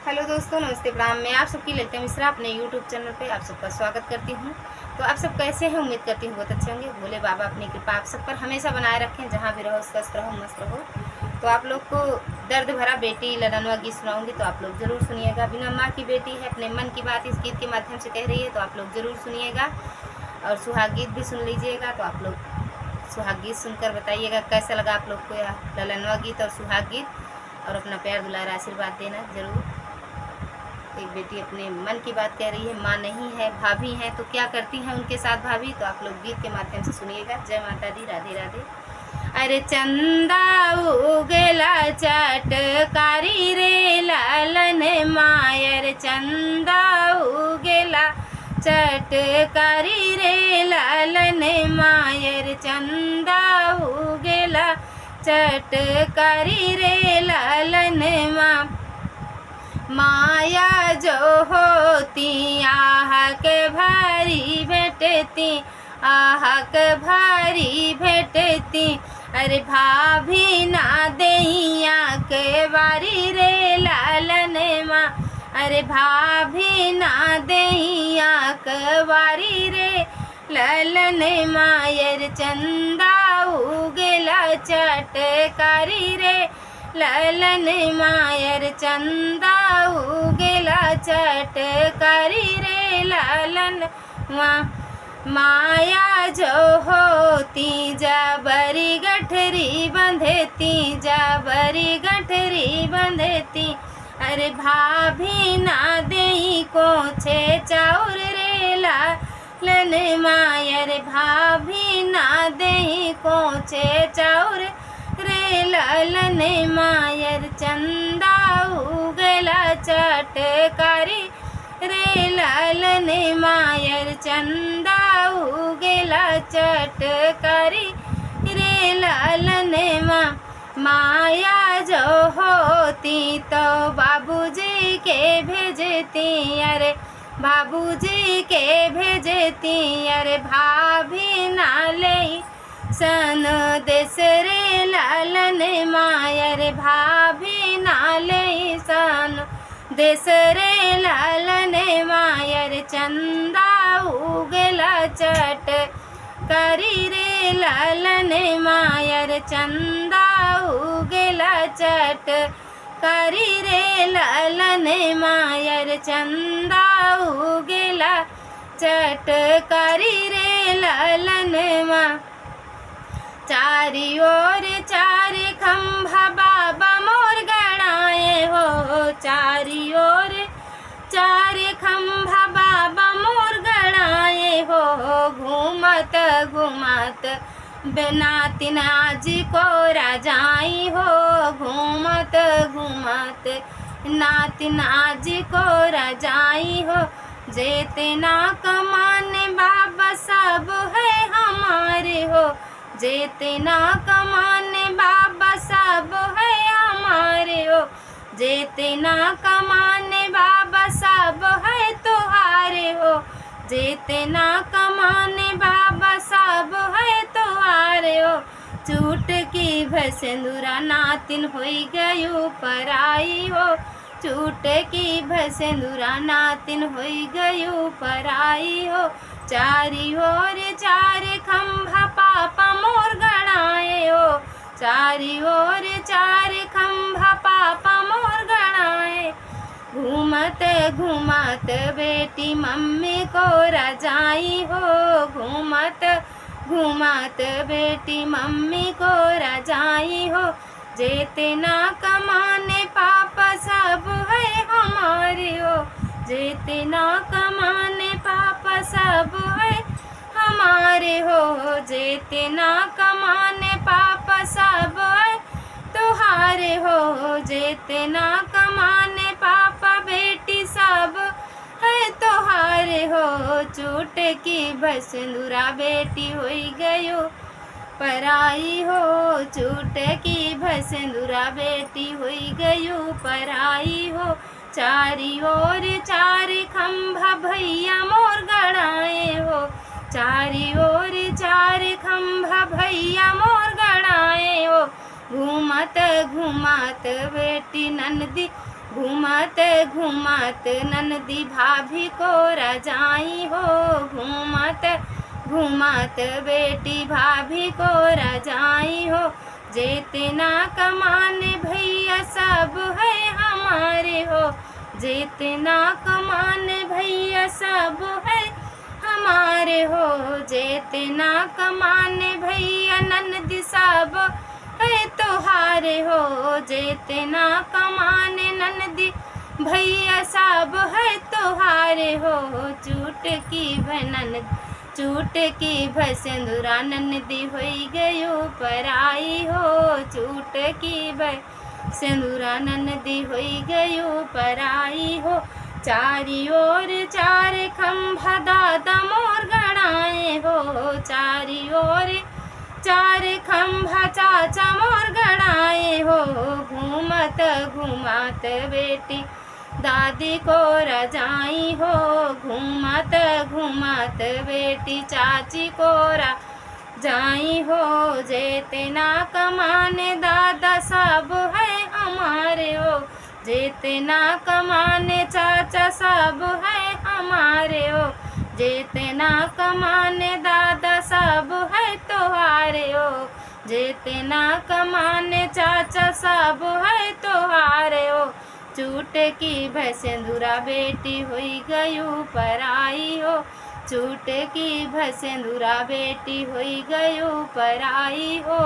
Hello दोस्तों, नमस्ते प्रणाम। मैं आप सबकी ललिता मिश्रा अपने यूट्यूब चैनल पे आप सबका स्वागत करती हूँ। तो आप सब कैसे हैं? उम्मीद करती हूँ बहुत अच्छे होंगे। भोले बाबा अपनी कृपा आप सब पर हमेशा बनाए रखें। जहाँ भी रहो स्वस्थ रहो, मस्त रहो। तो आप लोग को दर्द भरा बेटी लड़नवा गीत सुनाऊंगी, तो आप लोग ज़रूर सुनिएगा। बिना माँ की बेटी है, अपने मन की बात इस गीत के माध्यम से कह रही है, तो आप लोग ज़रूर सुनिएगा। और सुहाग गीत भी सुन लीजिएगा। तो आप लोग सुहाग गीत सुनकर बताइएगा कैसा लगा आप लोग को यह लड़नवा गीत और सुहाग गीत। और अपना प्यार दुलारा आशीर्वाद देना ज़रूर। एक बेटी अपने मन की बात कह रही है, माँ नहीं है, भाभी हैं, तो क्या करती हैं उनके साथ भाभी। तो आप लोग गीत के माध्यम से सुनिएगा। जय माता दी, राधे राधे। अरे चंदा उगला चटकारी रे लालन मायर, चंदा उगला चटकारी रे लालन मायर, चंदा उगला चटकारी रे लालन माया जो होती आहक भारी भेटती, आहक भारी भेटती। अरे भाभी ना दैया के बारी रे लालन माँ, अरे भाभी ना दैया के बारी रे लालन मायर, चंदा उगला चटकारी रे लालन मायर, चंदा उगला चटकारी रे लालन माया जो होती जबरी गठरी बंधती, जबरी गठरी बंधती। अरे भाभी ना देई को छे चाउर रे लालन मायर, भाभी ना देई को छे चाउर रे लालन मायर, चंदा उगला चटकारी रे लालन मायर, चंदा उगला चटकारी रे लालन माया जो होती तो बाबूजी के भेजती, अरे बाबूजी के भेजती। अरे भाभी ना ले सन देश रे लालन मायर, भाभी ना ले सन देश रे लालन मायर, चंदा उगला चटकारी रे लालन मायर, चंदा उगला चटकारी रे लालन मायर, चंदा उगला चटकारी रे लालन माँ। चारी ओर चार खंभा बाबा मोर गड़ाए हो, चारी ओर चार खंभा बाबा मोर गड़ाए हो। घूमत घूमत नातिन आज को राजाई हो, घूमत घूमत नातिन आज को राजाई हो। जेतना कमाने बाबा सब है हमारे हो, जेतना कमाने बाबा सब है हमारे हो, जेतना कमाने बाबा सब है तुम्हारे हो, जेतना कमाने बाबा सब है तुम्हारे हो। चुटकी भसेंदुरा नातिन होई गयो पराई हो, चुटकी भसेंदुरा नातिन होई गयो पराई हो। चारी ओर चार खंभा पापा मोर गड़ाए हो, चारी ओर चार खंभा पापा मोर गड़ाए। घूमत घूमत बेटी मम्मी को रजाई हो, घूमत घूमत बेटी मम्मी को रजाई हो। जेतना कमाने पापा सब है हमारे हो, जेतना कमाने पापा सब है हमारे हो, जेतना कमाने पापा सब है तुम्हारे हो। जेतना कमाने पापा बेटी सब है तुम्हारे हो। चुटकी भसेंदुरा बेटी होई गयो पराई हो, चुटकी भसेंदुरा बेटी होई गयो पराई हो। चारी ओर चार खंभा भैया मोर गड़ाए हो, चारी ओर चार खंभा भैया मोर गड़ाए हो। घूमत घूमत बेटी नंदी घूमत घूमत ननदी भाभी को रजाई हो, घूमत घूमत बेटी भाभी को रजाई हो। जितना कमाने भैया सब है हमारे हो, जितना कमाने भैया सब है हमारे हो। जितना कमाने भैया ननदी सब है तोहारे हो, जितना कमाने ननदी भैया सब है तोहारे हो। चुटकी भनन चुटकी भसिंदुरा ननदी होई गयो पराई हो, चुटकी भसिंदुरा ननदी होई गयो पराई हो। चारी ओर चार खंभा दादा मोर गड़ाए हो, चारी ओर चार खंभा चाचा मोर गड़ाए हो। घूमत घूमत बेटी दादी को रजाई हो, घूमत घूमत बेटी चाची को रजाई हो। जितना कमाने दादा सब है हमारे हो, जितना कमाने चाचा सब है हमारे हो। जितना कमाने दादा सब है तोहारे हो, जितना कमाने चाचा सब है तोहारे हो। चुटकी भसिंदुरा बेटी हुई गयो पराई हो, चुटकी भसिंदुरा बेटी हुई गयो पराई हो।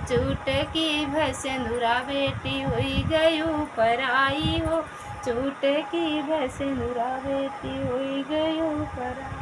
चुटकी भसिंदुरा बेटी हुई गयो पराई हो, चुटकी भसिंदुरा बेटी हुई गयो पराई।